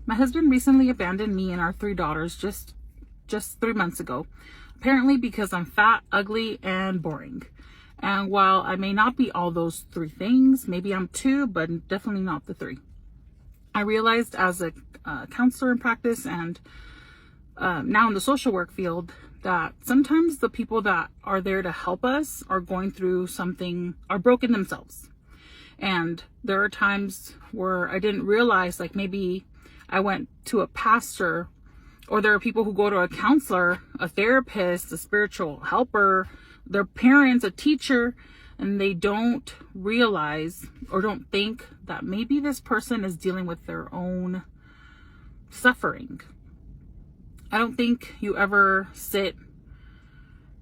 My husband recently abandoned me and our 3 daughters just 3 months ago, apparently because I'm fat, ugly, and boring. And while I may not be all those 3 things, maybe I'm 2, but definitely not the 3. I realized as a counselor in practice and now in the social work field that sometimes the people that are there to help us are going through something, are broken themselves. And there are times where I didn't realize, like maybe I went to a pastor, or there are people who go to a counselor, a therapist, a spiritual helper, their parents, a teacher, and they don't realize or don't think that maybe this person is dealing with their own suffering. I don't think you ever sit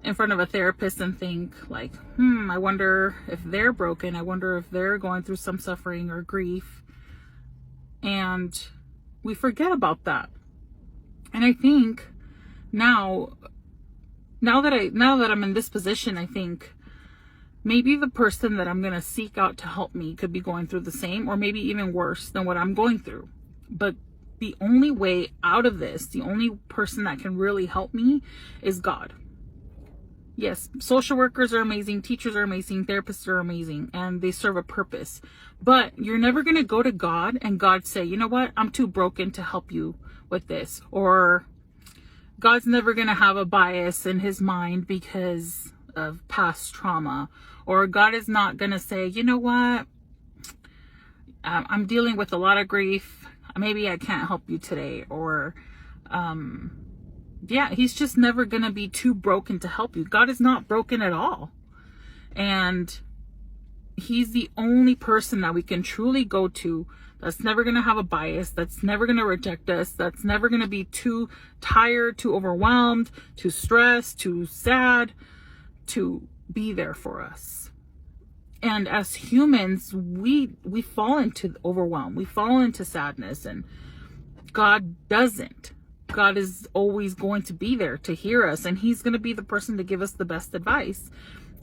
in front of a therapist and think like, I wonder if they're broken. I wonder if they're going through some suffering or grief. And we forget about that. And I think now that I'm in this position, I think maybe the person that I'm going to seek out to help me could be going through the same, or maybe even worse than what I'm going through. But the only way out of this, the only person that can really help me is God. Yes, social workers are amazing, teachers are amazing, therapists are amazing, and they serve a purpose. But you're never going to go to God and God say, you know what, I'm too broken to help you with this. Or God's never going to have a bias in his mind because of past trauma. Or God is not going to say, you know what, I'm dealing with a lot of grief. Maybe I can't help you today. Or, he's just never going to be too broken to help you. God is not broken at all. And he's the only person that we can truly go to that's never going to have a bias, that's never going to reject us, that's never going to be too tired, too overwhelmed, too stressed, too sad to be there for us. And as humans, we fall into overwhelm, we fall into sadness, and God doesn't. God is always going to be there to hear us, and he's going to be the person to give us the best advice,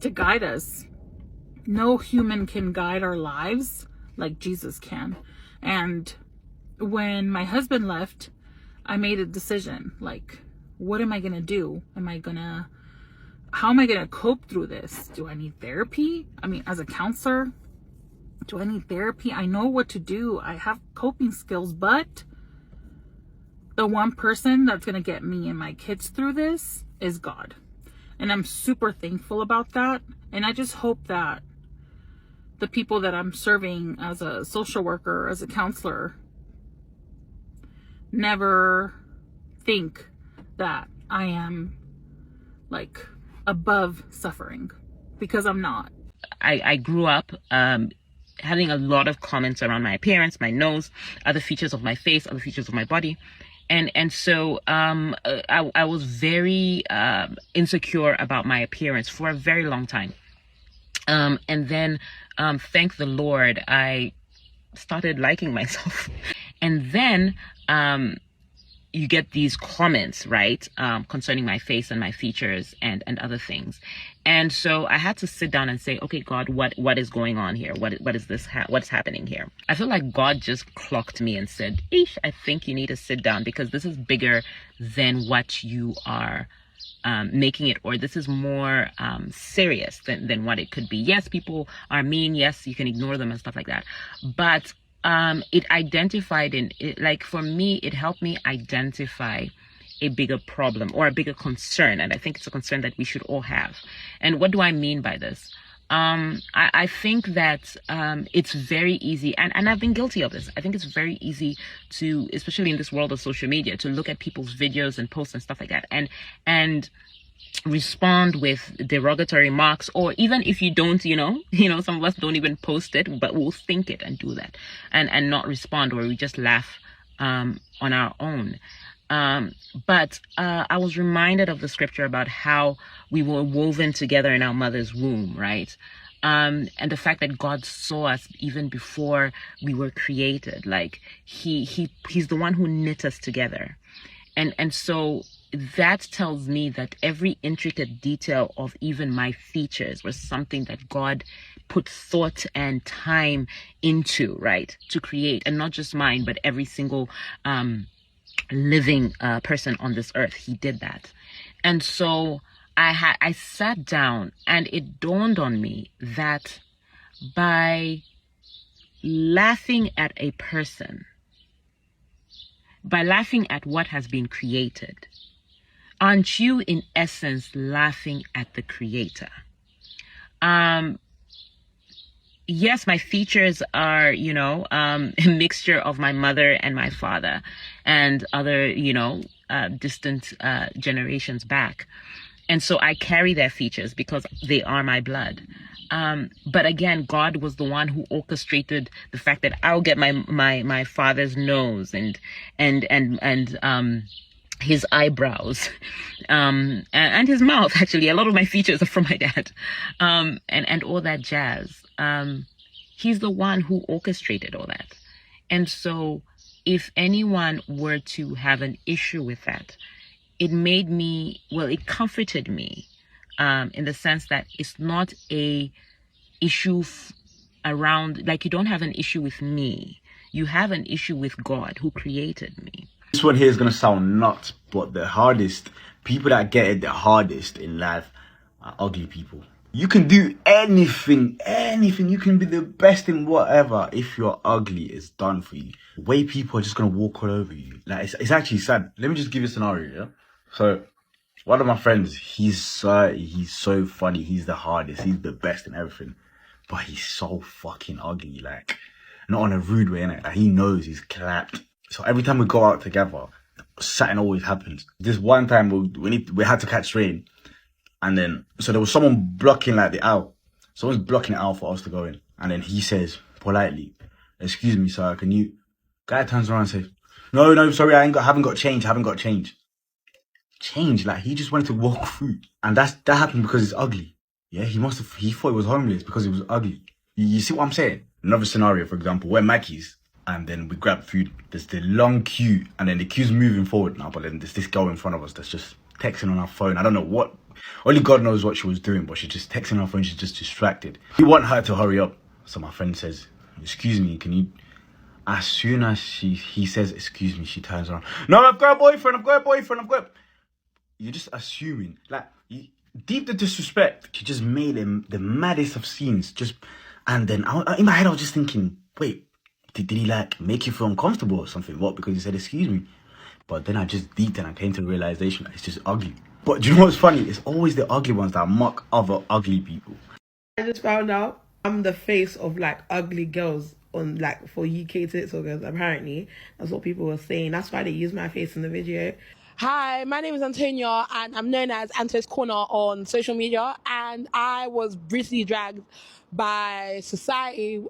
to guide us. No human can guide our lives like Jesus can. And when my husband left, I made a decision, like, what am I going to do? How am I going to cope through this? Do I need therapy? I mean, as a counselor, do I need therapy? I know what to do. I have coping skills, but the one person that's going to get me and my kids through this is God. And I'm super thankful about that. And I just hope that the people that I'm serving as a social worker, as a counselor, never think that I am like above suffering, because I'm not. I grew up having a lot of comments around my appearance, my nose, other features of my face, other features of my body. And so I was very insecure about my appearance for a very long time. And then, thank the Lord, I started liking myself. And then you get these comments, right, concerning my face and my features and other things. And so I had to sit down and say, okay, God, what is going on here? What is this? What's happening here? I feel like God just clocked me and said, Ish, I think you need to sit down, because this is bigger than what you are making it, or this is more serious than what it could be. Yes, people are mean. Yes, you can ignore them and stuff like that. But it identified for me, it helped me identify a bigger problem or a bigger concern. And I think it's a concern that we should all have. And what do I mean by this? I think that it's very easy, and I've been guilty of this. I think it's very easy to, especially in this world of social media, to look at people's videos and posts and stuff like that, and respond with derogatory remarks, or even if you don't, some of us don't even post it, but we'll think it and do that, and not respond, or we just laugh on our own. But I was reminded of the scripture about how we were woven together in our mother's womb, right? And the fact that God saw us even before we were created. Like he's the one who knit us together. And so that tells me that every intricate detail of even my features was something that God put thought and time into, right, to create, and not just mine, but every single living person on this earth. He did that. And so I sat down, and it dawned on me that by laughing at a person, by laughing at what has been created, aren't you in essence laughing at the creator? Yes, my features are, a mixture of my mother and my father and other, distant generations back. And so I carry their features because they are my blood. But again, God was the one who orchestrated the fact that I'll get my father's nose and his eyebrows, and his mouth. Actually, a lot of my features are from my dad, and all that jazz. He's the one who orchestrated all that. And so if anyone were to have an issue with that, it comforted me, in the sense that it's not a issue around, like, you don't have an issue with me. You have an issue with God who created me. This one here is going to sound nuts, but the hardest, people that get it the hardest in life are ugly people. You can do anything. You can be the best in whatever. If you're ugly, it's done for you. The way people are just going to walk all over you. Like, it's actually sad. Let me just give you a scenario, yeah? So, one of my friends, he's so funny. He's the hardest. He's the best in everything. But he's so fucking ugly. Like, not on a rude way, innit? Like, he knows he's clapped. So every time we go out together, something always happens. This one time we had to catch train, and then so there was someone blocking like the aisle. Someone's blocking the aisle for us to go in, and then he says politely, "Excuse me, sir, can you?" Guy turns around and says, "No, sorry, haven't got change. Change, like, he just wanted to walk through, and that happened because he's ugly. Yeah, he thought he was homeless because he was ugly. You see what I'm saying? Another scenario, for example, we're Mackey's. And then we grab food. There's the long queue, and then the queue's moving forward now. But then there's this girl in front of us that's just texting on her phone. I don't know what. Only God knows what she was doing, but she's just texting on her phone. She's just distracted. We want her to hurry up. So my friend says, "Excuse me, can you?" As soon as he says, "Excuse me," she turns around. "No, I've got a boyfriend. You're just assuming, like, deep the disrespect. She just made him the maddest of scenes. And then in my head I was just thinking, wait. Did he, like, make you feel uncomfortable or something? What? Because he said, "Excuse me." But then I just deeped and I came to the realization that it's just ugly. But do you know what's funny? It's always the ugly ones that mock other ugly people. I just found out I'm the face of, like, ugly girls on, like, for UK TikTokers. Apparently, that's what people were saying. That's why they use my face in the video. Hi, my name is Antonia, and I'm known as Anto's Corner on social media. And I was brutally dragged by society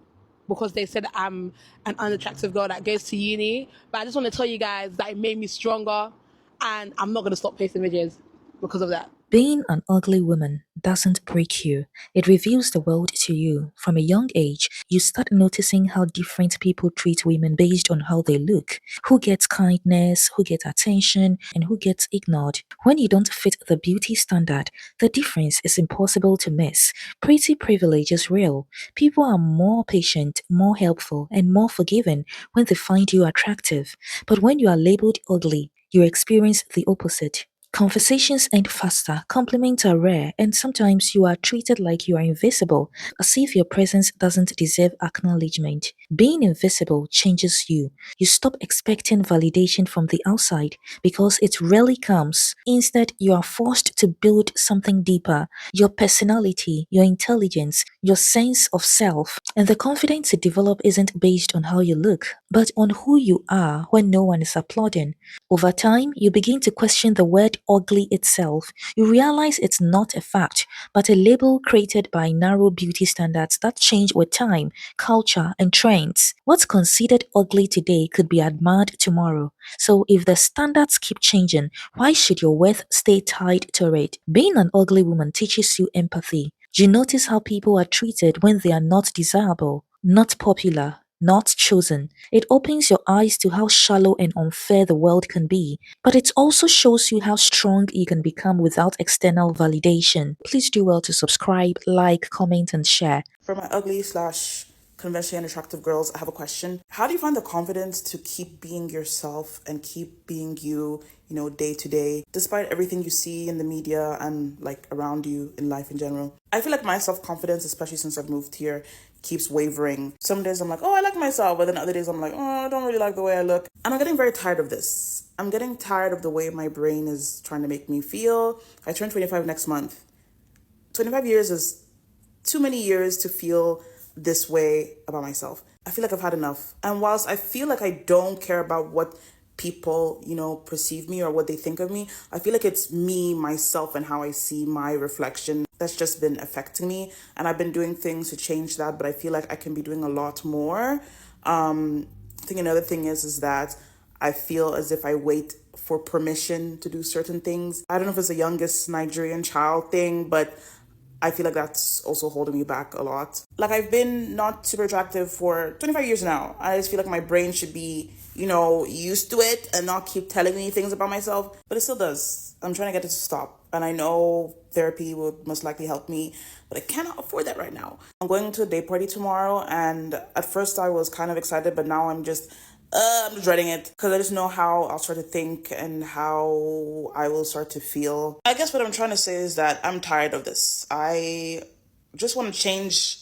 because they said I'm an unattractive girl that goes to uni. But I just want to tell you guys that it made me stronger, and I'm not going to stop posting videos because of that. Being an ugly woman doesn't break you. It reveals the world to you. From a young age, you start noticing how different people treat women based on how they look. Who gets kindness, who gets attention, and who gets ignored. When you don't fit the beauty standard, the difference is impossible to miss. Pretty privilege is real. People are more patient, more helpful, and more forgiving when they find you attractive. But when you are labeled ugly, you experience the opposite. Conversations end faster, compliments are rare, and sometimes you are treated like you are invisible, as if your presence doesn't deserve acknowledgement. Being invisible changes you. You stop expecting validation from the outside because it rarely comes. Instead, you are forced to build something deeper: your personality, your intelligence, your sense of self. And the confidence you develop isn't based on how you look, but on who you are when no one is applauding. Over time, you begin to question the word ugly itself. You realize it's not a fact, but a label created by narrow beauty standards that change with time, culture, and trends. What's considered ugly today could be admired tomorrow. So if the standards keep changing, why should your worth stay tied to it? Being an ugly woman teaches you empathy. You notice how people are treated when they are not desirable, not popular, not chosen. It opens your eyes to how shallow and unfair the world can be, but it also shows you how strong you can become without external validation. Please do well to subscribe, like, comment, and share. For my ugly slash conventionally unattractive girls, I have a question. How do you find the confidence to keep being yourself and keep being you, day to day, despite everything you see in the media and like around you in life in general? I feel like my self-confidence, especially since I've moved here, keeps wavering. Some days I'm like, oh, I like myself, but then other days I'm like, oh, I don't really like the way I look. And I'm getting very tired of this. I'm getting tired of the way my brain is trying to make me feel. I turn 25 next month. 25 years is too many years to feel this way about myself. I feel like I've had enough. And whilst I feel like I don't care about what people, perceive me or what they think of me, I feel like it's me, myself, and how I see my reflection that's just been affecting me. And I've been doing things to change that, but I feel like I can be doing a lot more. I think another thing is that I feel as if I wait for permission to do certain things. I don't know if it's a youngest Nigerian child thing, but I feel like that's also holding me back a lot. Like, I've been not super attractive for 25 years now. I just feel like my brain should be, used to it and not keep telling me things about myself. But it still does. I'm trying to get it to stop. And I know therapy would most likely help me, but I cannot afford that right now. I'm going to a day party tomorrow, and at first I was kind of excited, but now I'm just dreading it because I just know how I'll start to think and how I will start to feel. I guess what I'm trying to say is that I'm tired of this. I just want to change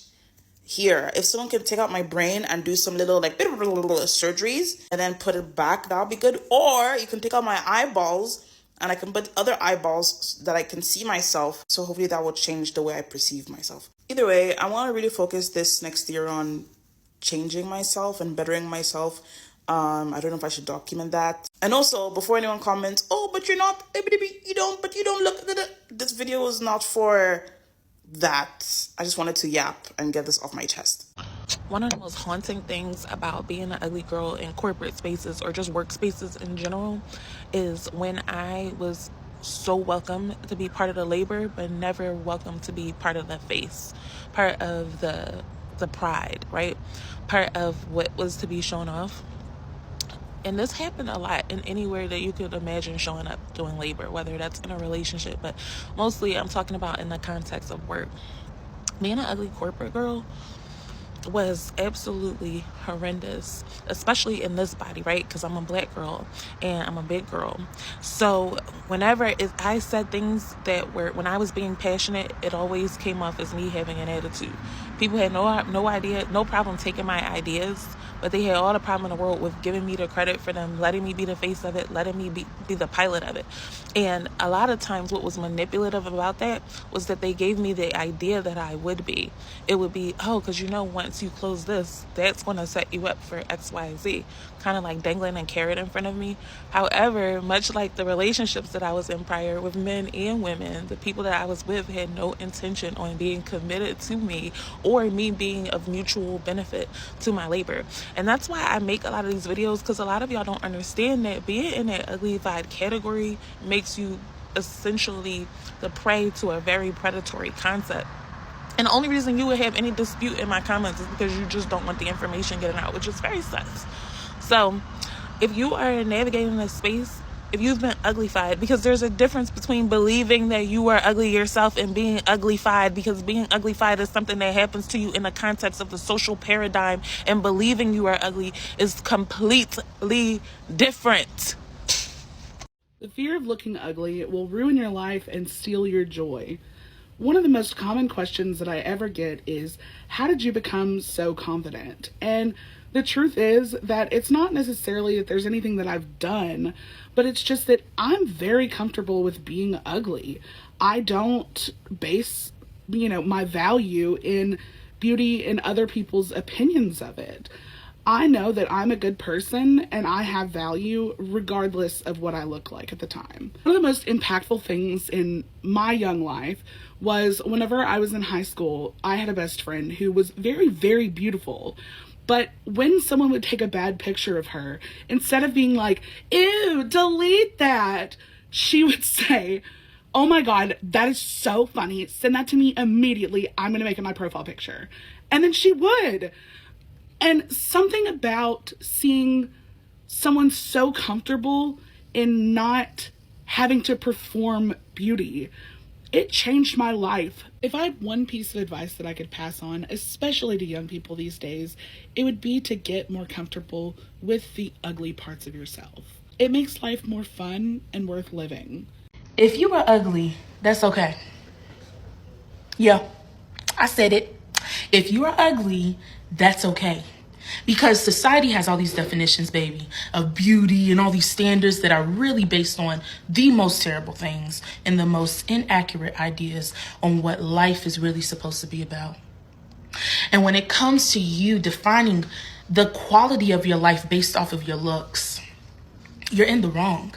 here. If someone can take out my brain and do some little surgeries and then put it back, that'll be good. Or you can take out my eyeballs and I can put other eyeballs that I can see myself. So hopefully that will change the way I perceive myself. Either way, I want to really focus this next year on changing myself and bettering myself. I don't know if I should document that. And also, before anyone comments, oh, but you're not, you don't look, this video is not for that. I just wanted to yap and get this off my chest. One of the most haunting things about being an ugly girl in corporate spaces or just workspaces in general is when I was so welcome to be part of the labor, but never welcome to be part of the face, part of the pride, right? Part of what was to be shown off. And this happened a lot in anywhere that you could imagine showing up doing labor, whether that's in a relationship, but mostly I'm talking about in the context of work. Being an ugly corporate girl was absolutely horrendous, especially in this body, right? Because I'm a black girl and I'm a big girl. So whenever I said things that were, when I was being passionate, it always came off as me having an attitude. People had no idea, no problem taking my ideas, but they had all the problem in the world with giving me the credit for them, letting me be the face of it, letting me be the pilot of it. And a lot of times what was manipulative about that was that they gave me the idea that I would be. It would be, because once you close this, that's going to set you up for X, Y, Z. Kind of like dangling a carrot in front of me. However, much like the relationships that I was in prior with men and women, the people that I was with had no intention on being committed to me or me being of mutual benefit to my labor. And that's why I make a lot of these videos, because a lot of y'all don't understand that being in that uglified category makes you essentially the prey to a very predatory concept. And the only reason you would have any dispute in my comments is because you just don't want the information getting out, which is very sus. So if you are navigating this space, if you've been uglified, because there's a difference between believing that you are ugly yourself and being uglified, because being uglified is something that happens to you in the context of the social paradigm, and believing you are ugly is completely different. The fear of looking ugly will ruin your life and steal your joy. One of the most common questions that I ever get is, how did you become so confident? And the truth is that it's not necessarily that there's anything that I've done, but it's just that I'm very comfortable with being ugly. I don't base, my value in beauty and other people's opinions of it. I know that I'm a good person and I have value regardless of what I look like at the time. One of the most impactful things in my young life was whenever I was in high school, I had a best friend who was very, very beautiful. But when someone would take a bad picture of her, instead of being like, ew, delete that, she would say, oh my God, that is so funny. Send that to me immediately. I'm going to make it my profile picture. And then she would. And something about seeing someone so comfortable in not having to perform beauty, it changed my life. If I had one piece of advice that I could pass on, especially to young people these days, it would be to get more comfortable with the ugly parts of yourself. It makes life more fun and worth living. If you are ugly, that's okay. Yeah, I said it. If you are ugly, that's okay. Because society has all these definitions, baby, of beauty and all these standards that are really based on the most terrible things and the most inaccurate ideas on what life is really supposed to be about. And when it comes to you defining the quality of your life based off of your looks, you're in the wrong.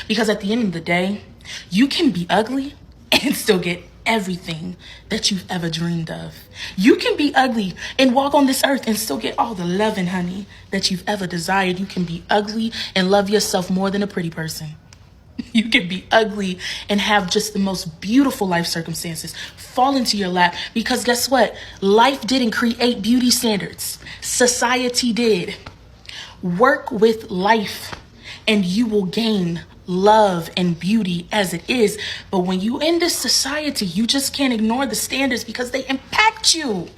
Because at the end of the day, you can be ugly and still get everything that you've ever dreamed of. You can be ugly and walk on this earth and still get all the love and honey that you've ever desired. You can be ugly and love yourself more than a pretty person. You can be ugly and have just the most beautiful life circumstances fall into your lap because guess what? Life didn't create beauty standards. Society did. Work with life and you will gain love and beauty as it is. But when you in this society, you just can't ignore the standards because they impact you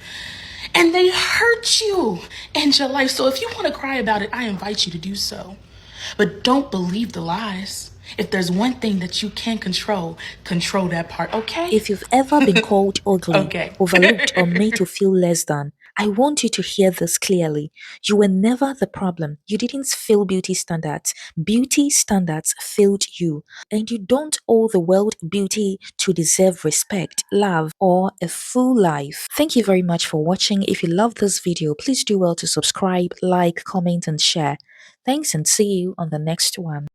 and they hurt you and your life. So if you want to cry about it, I invite you to do so. But don't believe the lies. If there's one thing that you can control that part, okay? If you've ever been called ugly, Okay. overlooked, or made to feel less than, I want you to hear this clearly. You were never the problem. You didn't fail beauty standards. Beauty standards failed you. And you don't owe the world beauty to deserve respect, love, or a full life. Thank you very much for watching. If you love this video, please do well to subscribe, like, comment, and share. Thanks and see you on the next one.